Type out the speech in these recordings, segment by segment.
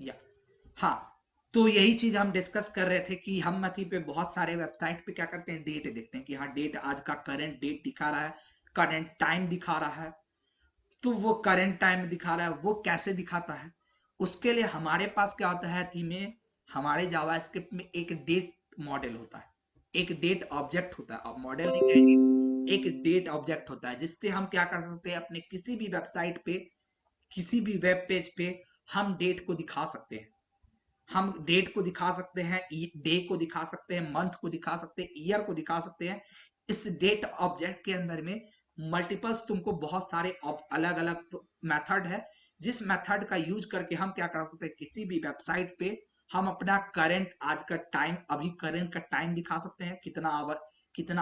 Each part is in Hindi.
या हाँ, तो यही चीज हम डिस्कस कर रहे थे कि हम मथी पे बहुत सारे वेबसाइट पे क्या करते हैं, डेट देखते हैं कि हाँ डेट आज का करंट डेट दिखा रहा है, करंट टाइम दिखा रहा है। तो वो करंट टाइम दिखा रहा है, वो कैसे दिखाता है? उसके लिए हमारे पास क्या होता है थी में, हमारे जावास्क्रिप्ट में एक डेट मॉडल होता है, एक डेट ऑब्जेक्ट होता है। अब मॉडल नहीं कहेंगे, एक डेट ऑब्जेक्ट होता है, जिससे हम क्या कर सकते हैं, अपने किसी भी वेबसाइट पे, किसी भी वेब पेज पे हम डेट को दिखा सकते हैं। हम डेट को दिखा सकते हैं, डे को दिखा सकते हैं, मंथ को दिखा सकते हैं, ईयर को दिखा सकते हैं। इस डेट ऑब्जेक्ट के अंदर में मल्टीपल्स, तुमको बहुत सारे अलग अलग मेथड है, जिस मेथड का यूज करके हम क्या कर सकते हैं, किसी भी वेबसाइट पे हम अपना करंट आज का टाइम, अभी करंट का टाइम दिखा सकते हैं, कितना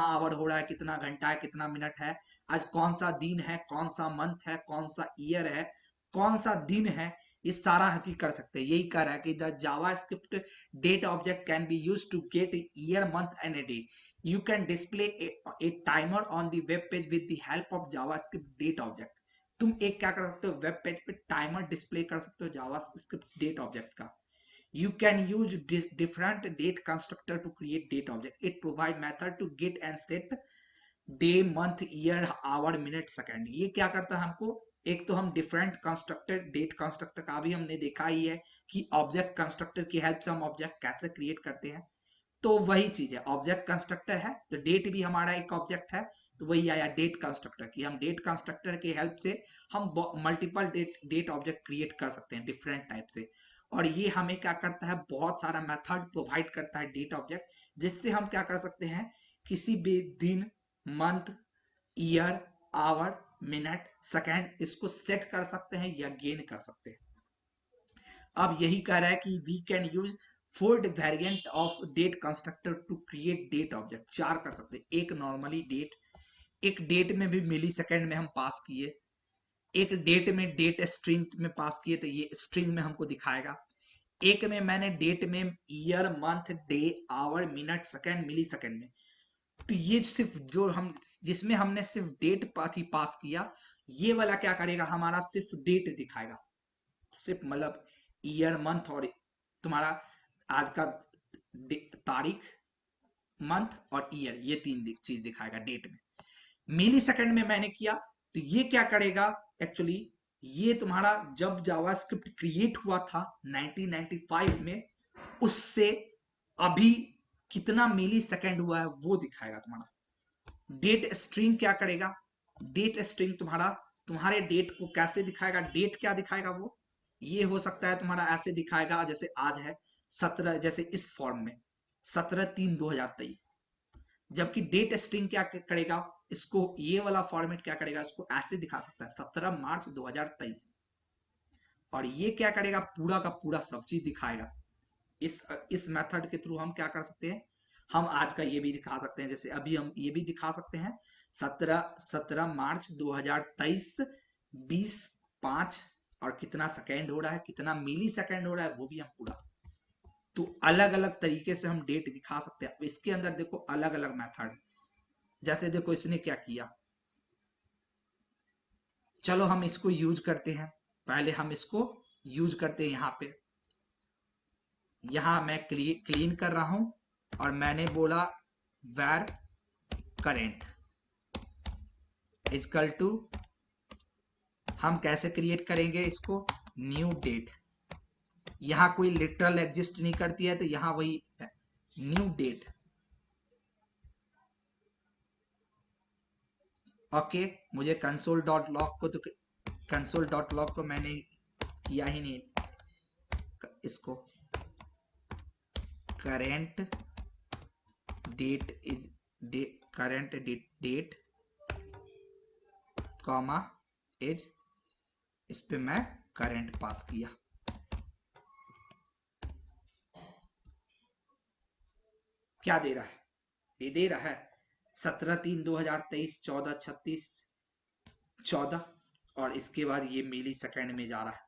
आवर हो रहा है, कितना घंटा है, कितना मिनट है, आज कौन सा दिन है, कौन सा मंथ है, कौन सा ईयर है, कौन सा दिन है, ये सारा हथी कर सकते हैं। यही कह रहा है कि the JavaScript date object can be used to get year, month and a day. You can display a timer on the web page with the help of JavaScript date object. तुम एक क्या कर सकते हो, वेब पेज पे टाइमर डिस्प्ले कर सकते हो जावास्क्रिप्ट डेट ऑब्जेक्ट का। You can use different date constructor to create date object. It provide method to get and set day, month, year, hour, minute, second. ये क्या करता है हमको, एक तो हम डिफरेंट कंस्ट्रक्टर, डेट कंस्ट्रक्टर का भी हमने देखा ही है कि ऑब्जेक्ट कंस्ट्रक्टर की हेल्प से हम ऑब्जेक्ट कैसे क्रिएट करते हैं। तो वही चीज है, ऑब्जेक्ट कंस्ट्रक्टर है तो डेट भी हमारा एक ऑब्जेक्ट है, तो वही आया डेट कंस्ट्रक्टर की। हम डेट कंस्ट्रक्टर की हेल्प से हम मल्टीपल डेट ऑब्जेक्ट क्रिएट कर सकते हैं डिफरेंट टाइप से। और ये हमें क्या करता है, बहुत सारा मेथड प्रोवाइड करता है डेट ऑब्जेक्ट, जिससे हम क्या कर सकते हैं, किसी भी दिन, month, year, hour, minute, second, इसको सेट कर सकते हैं या गेन कर सकते हैं। अब यही कह रहा है कि we can use four variant of date constructor to create date object. चार कर सकते हैं, एक नॉर्मली डेट, एक डेट में भी मिली सेकेंड में हम पास किए, एक डेट में डेट स्ट्रिंग में पास किए तो ये स्ट्रिंग में हमको दिखाएगा, एक में मैंने डेट में year, month, day, hour, minute, second, millisecond में। तो ये सिर्फ जो हम, जिसमें हमने सिर्फ डेट पास किया, ये वाला क्या करेगा, हमारा सिर्फ डेट दिखाएगा, सिर्फ मतलब ईयर, मंथ और तुम्हारा आज का तारीख, मंथ और ईयर, ये तीन चीज दिखाएगा डेट में। मिली सेकंड में मैंने किया तो ये क्या करेगा, एक्चुअली ये तुम्हारा जब जावास्क्रिप्ट क्रिएट हुआ था 1995 में, उससे अभी कितना मिली सेकंड हुआ है वो दिखाएगा तुम्हारा। डेट स्ट्रिंग क्या करेगा, डेट स्ट्रिंग तुम्हारा, तुम्हारे डेट को कैसे दिखाएगा, डेट क्या दिखाएगा वो, ये हो सकता है तुम्हारा ऐसे दिखाएगा जैसे आज है 17, जैसे इस फॉर्म में 17/3/2023। जबकि डेट स्ट्रिंग क्या करेगा, इसको ये वाला फॉर्मेट क्या करेगा, इसको ऐसे दिखा सकता है 17 मार्च 2023। और ये क्या करेगा, पूरा का पूरा सब चीज दिखाएगा। इस मेथड के थ्रू हम क्या कर सकते हैं, हम आज का ये भी दिखा सकते हैं, जैसे अभी हम ये भी दिखा सकते हैं 17 मार्च 2023, 20/5 और कितना सेकेंड हो रहा है, कितना मिली सेकेंड हो रहा है, वो भी हम पूरा। तो अलग अलग तरीके से हम डेट दिखा सकते हैं। इसके अंदर देखो अलग अलग मेथड, जैसे देखो इसने क्या किया, चलो हम इसको यूज करते हैं। पहले हम इसको यूज करते हैं, यहाँ पे, यहाँ मैं क्लीन कर रहा हूं और मैंने बोला where current इजकल टू, हम कैसे क्रिएट करेंगे इसको, न्यू डेट। यहाँ कोई लिटरल एग्जिस्ट नहीं करती है तो यहाँ वही है, न्यू डेट। ओके, मुझे कंसोल डॉट लॉग को, तो कंसोल डॉट लॉग को मैंने किया ही नहीं, इसको current date is current date comma as, इस पे मैं करंट पास किया। क्या दे रहा है, ये दे रहा है 17/3/2023, 14/36/14, और इसके बाद ये मिली सेकेंड में जा रहा है,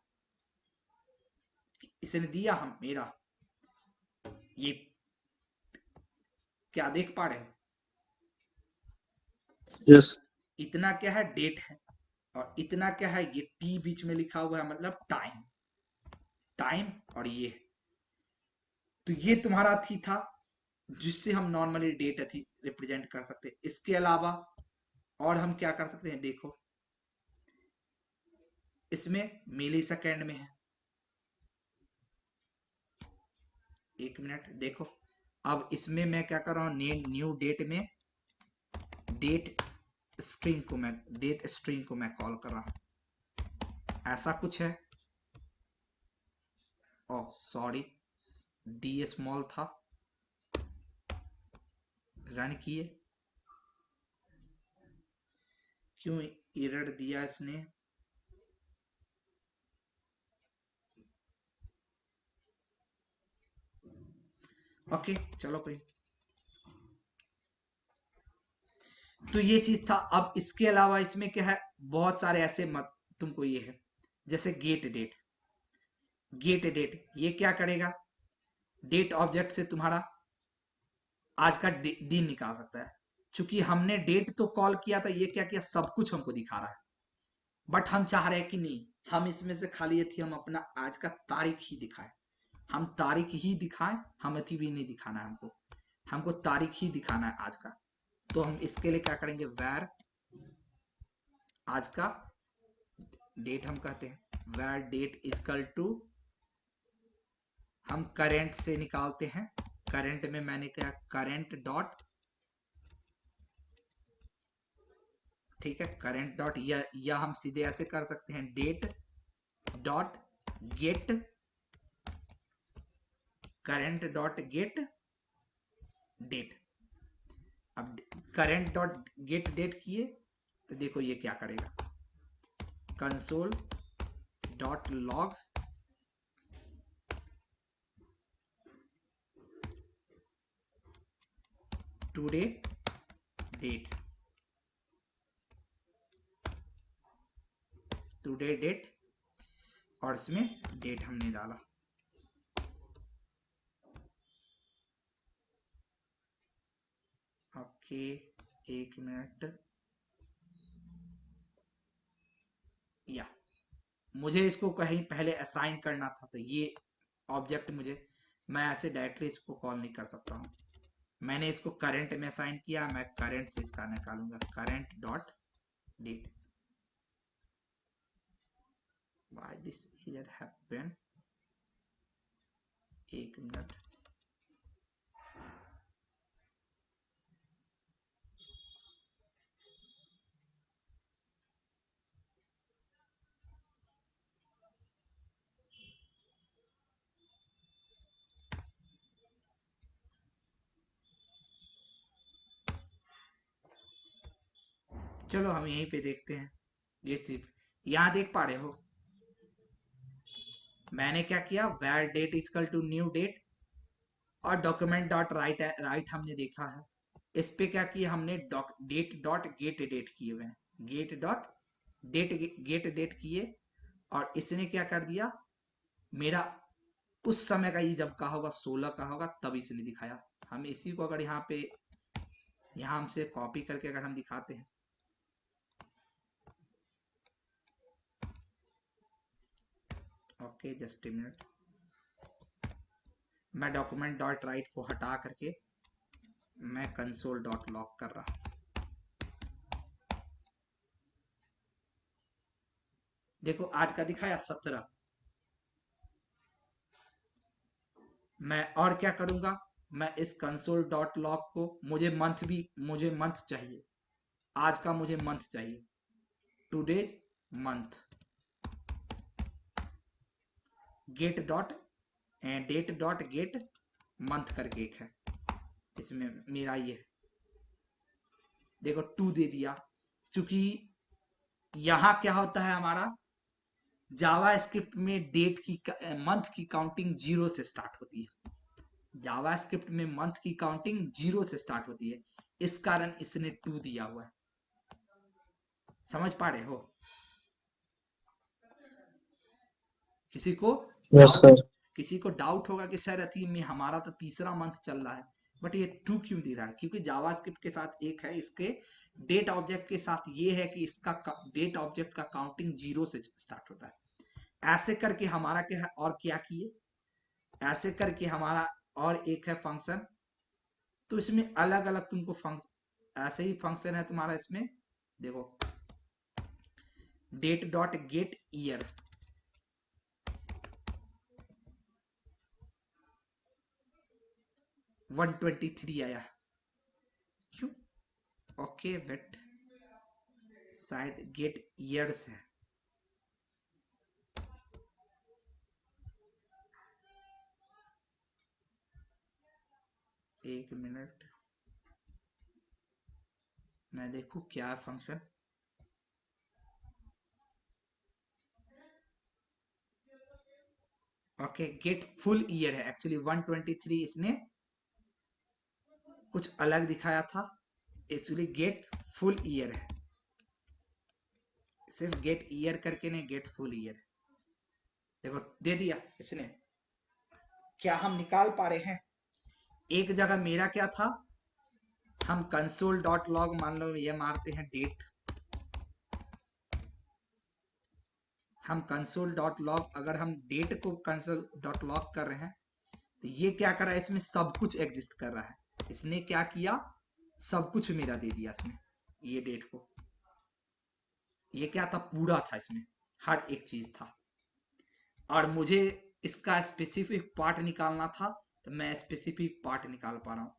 इसने दिया हम मेरा, ये क्या देख पा रहे हो, यस। इतना क्या है, डेट है, और इतना क्या है, ये टी बीच में लिखा हुआ है, मतलब टाइम। टाइम और ये, तो ये तुम्हारा थी था जिससे हम नॉर्मली डेट थी रिप्रेजेंट कर सकते हैं। इसके अलावा और हम क्या कर सकते हैं, देखो इसमें मिली सेकेंड में है। एक मिनट देखो, अब इसमें मैं क्या कर रहा हूं, न्यू डेट में डेट स्ट्रिंग को मैं कॉल कर रहा हूं, ऐसा कुछ है। ओह सॉरी, डी स्मॉल था, रन किए, क्यों एरर दिया इसने। ओके चलो कोई, तो ये चीज था। अब इसके अलावा इसमें क्या है, बहुत सारे ऐसे मत तुमको ये है, जैसे गेट डेट ये क्या करेगा, डेट ऑब्जेक्ट से तुम्हारा आज का दिन निकाल सकता है। चूंकि हमने डेट तो कॉल किया था, ये क्या किया, सब कुछ हमको दिखा रहा है, बट हम चाह रहे हैं कि नहीं, हम इसमें से खाली ये थी हम अपना आज का तारीख ही दिखाएं, हम तारीख ही दिखाएं, हम अति भी नहीं दिखाना है हमको, हमको तारीख ही दिखाना है आज का। तो हम इसके लिए क्या करेंगे, वैर आज का डेट हम कहते हैं, वैर डेट इजकल टू, हम करेंट से निकालते हैं, करेंट में मैंने क्या, करेंट डॉट, ठीक है, करेंट डॉट, या हम सीधे ऐसे कर सकते हैं, date dot get current dot get date. अब करेंट डॉट गेट डेट किए तो देखो ये क्या करेगा, console dot log today date, today date, और इसमें डेट हमने डाला। ओके एक मिनट, या मुझे इसको कहीं पहले असाइन करना था, तो ये ऑब्जेक्ट मुझे, मैं ऐसे डायरेक्टली इसको कॉल नहीं कर सकता हूँ, मैंने इसको करंट में असाइन किया, मैं करंट से इसका निकालूंगा, current dot date. Why this error happen, एक मिनट, चलो हम यहीं पे देखते हैं। ये सिर्फ यहां देख पा रहे हो, मैंने क्या किया, where date is equal to new date, और डॉक्यूमेंट डॉट राइट हमने देखा है, इस पे क्या किया हमने, डेट डॉट गेट डेट किए हुए हैं, get dot date get date किए, और इसने क्या कर दिया, मेरा उस समय का ये जब का होगा 16 का होगा तब इसने दिखाया। हम इसी को अगर यहाँ पे, यहाँ हमसे कॉपी करके अगर हम दिखाते हैं, ओके जस्ट ए मिनट, मैं डॉक्यूमेंट डॉट राइट को हटा करके मैं कंसोल डॉट लॉग कर रहा हूं, देखो आज का दिखाया 17। मैं और क्या करूंगा, मैं इस कंसोल डॉट लॉग को, मुझे मंथ चाहिए, आज का मुझे मंथ चाहिए, today's month, get dot date dot get month करके एक है, इसमें मेरा ये देखो 2 दे दिया। चूंकि यहां क्या होता है हमारा, जावा स्क्रिप्ट में डेट की, मंथ की काउंटिंग जीरो से स्टार्ट होती है, जावा स्क्रिप्ट में मंथ की काउंटिंग जीरो से स्टार्ट होती है, इस कारण इसने 2 दिया हुआ है, समझ पा रहे हो, किसी को यस डाउट, सर। किसी को डाउट होगा कि सर अति में हमारा तो तीसरा मंथ चल रहा है, बट ये 2 क्यों दे रहा है, क्योंकि जावास्क्रिप्ट के साथ एक है, इसके डेट ऑब्जेक्ट के साथ ये है कि इसका डेट ऑब्जेक्ट का काउंटिंग जीरो से स्टार्ट होता है, ऐसे करके हमारा क्या है, और क्या किए, ऐसे करके हमारा और एक है फंक्शन, तो इसमें अलग अलग तुमको फंक्शन, ऐसे ही फंक्शन है तुम्हारा इसमें, देखो date dot get year, one 123 आया क्यों? ओके वेट, शायद गेट ईयर्स है, एक मिनट मैं देखूं क्या function. Okay get full year है, एक्चुअली 123 इसने कुछ अलग दिखाया था, एक्चुअली गेट फुल ईयर है, सिर्फ गेट ईयर करके नहीं, गेट फुल ईयर। देखो दे दिया इसने, क्या हम निकाल पा रहे हैं? एक जगह मेरा क्या था, हम कंसोल डॉट लॉग मान लो ये मारते हैं डेट, हम कंसोल डॉट लॉग, अगर हम डेट को कंसोल डॉट लॉग कर रहे हैं तो ये क्या कर रहा है, इसमें सब कुछ एग्जिस्ट कर रहा है। इसने क्या किया, सब कुछ मेरा दे दिया इसमें, ये डेट को, ये क्या था, पूरा था इसमें, हर एक चीज था। और मुझे इसका स्पेसिफिक पार्ट निकालना था, तो मैं स्पेसिफिक पार्ट निकाल पा रहा हूं।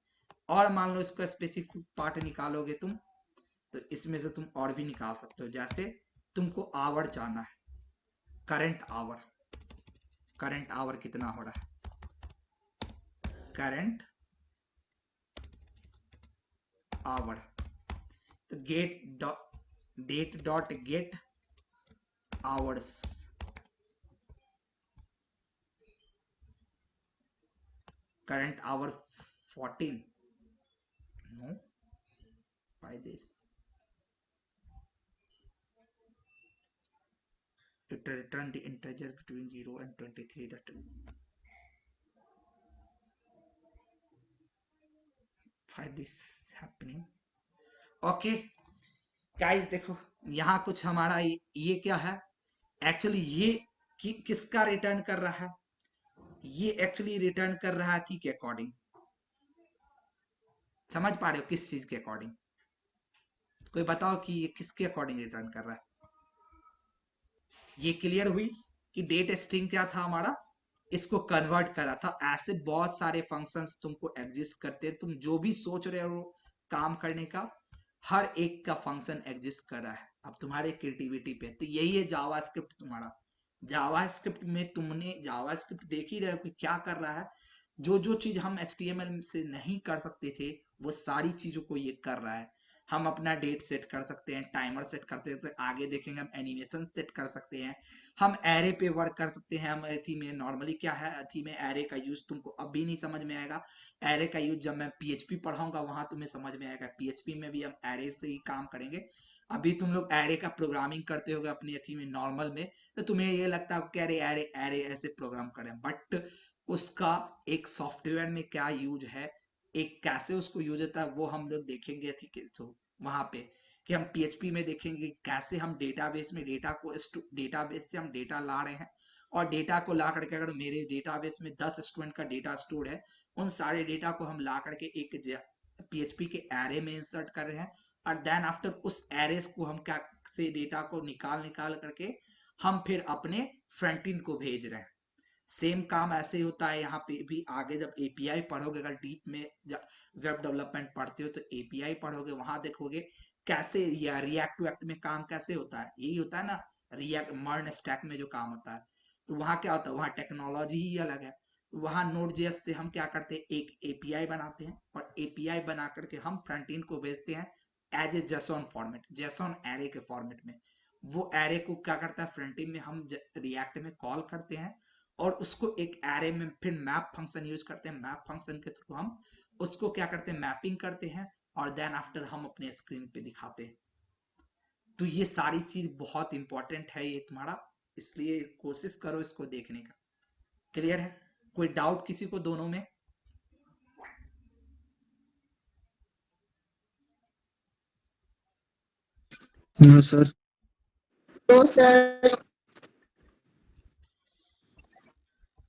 और मान लो इसका स्पेसिफिक पार्ट निकालोगे तुम, तो इसमें से तुम और भी निकाल सकते हो, जैसे तुमको आवर जाना है, करंट आवर, करंट आवर कितना हो रहा है, करंट आवर, तो get date dot get hours, current hour 14, no, by this it return the integer between 0 and 23, that why this happening। Okay guys देखो यहाँ कुछ हमारा ये क्या है, एक्चुअली ये किसका रिटर्न कर रहा है, ये एक्चुअली रिटर्न कर रहा है थी के अकॉर्डिंग, समझ पा रहे हो किस चीज के अकॉर्डिंग, कोई बताओ कि ये किसके अकॉर्डिंग रिटर्न कर रहा है। ये क्लियर हुई कि डेट स्ट्रिंग क्या था हमारा, इसको कन्वर्ट करा था। ऐसे बहुत सारे फंक्शंस तुमको एग्जिस्ट करते हैं, तुम जो भी सोच रहे हो काम करने का, हर एक का फंक्शन एग्जिस्ट कर रहा है, अब तुम्हारे क्रिएटिविटी पे। तो यही है जावास्क्रिप्ट तुम्हारा, जावास्क्रिप्ट में तुमने जावास्क्रिप्ट देख ही रहे हो कि क्या कर रहा है, जो जो चीज हम HTML से नहीं कर सकते थे वो सारी चीजों को ये कर रहा है। हम अपना डेट सेट कर सकते हैं, टाइमर सेट कर सकते हैं, आगे देखेंगे हम एनिमेशन सेट कर सकते हैं, हम एरे पे वर्क कर सकते हैं। हम एथी में नॉर्मली क्या है, एथी में एरे का यूज तुमको अब भी नहीं समझ में आएगा, एरे का यूज जब मैं PHP पढ़ाऊंगा वहां तुम्हें समझ में आएगा। PHP में भी हम एरे से ही काम करेंगे। अभी तुम लोग एरे का प्रोग्रामिंग करते होगे अपनी एथी में नॉर्मल में, तो तुम्हें ये लगता है कि अरे एरे एरे ऐसे प्रोग्राम करें, बट उसका एक सॉफ्टवेयर में क्या यूज है, एक कैसे उसको यूज होता है, वो हम लोग देखेंगे ठीक है। तो वहां पे कि हम PHP में देखेंगे कैसे हम डेटाबेस में डेटा को, डेटाबेस से हम डेटा ला रहे हैं, और डेटा को ला करके अगर मेरे डेटाबेस में 10 स्टूडेंट का डेटा स्टोर है, उन सारे डेटा को हम ला करके एक PHP के एरे में इंसर्ट कर रहे हैं, और देन आफ्टर उस एरेस को हम क्या से डेटा को निकाल निकाल करके हम फिर अपने फ्रंट एंड को भेज रहे हैं। सेम काम ऐसे ही होता है यहाँ पे भी, आगे जब API पढ़ोगे, अगर डीप में वेब डेवलपमेंट पढ़ते हो तो API पढ़ोगे, वहां देखोगे कैसे या रिएक्ट टू एक्ट में काम कैसे होता है, यही होता है ना, रिएक्ट मर्न स्टैक में जो काम होता है। तो वहां क्या होता है, वहां टेक्नोलॉजी ही अलग है। वहां Node.js से हम क्या करते हैं, एक API बनाते हैं, और API बना करके हम फ्रंट एंड को भेजते हैं as a JSON format, JSON array के फॉर्मेट में। वो एरे को क्या करता है, फ्रंट एंड में हम रिएक्ट में कॉल करते हैं, और उसको एक एरे में फिर मैप फंक्शन यूज करते हैं, मैप फंक्शन के थ्रू हम उसको क्या करते हैं, मैपिंग करते हैं, और देन आफ्टर हम अपने स्क्रीन पे दिखाते हैं। तो ये सारी चीज बहुत इंपॉर्टेंट है ये तुम्हारा, इसलिए कोशिश करो इसको देखने का। क्लियर है, कोई डाउट किसी को दोनों में? No sir. तो सर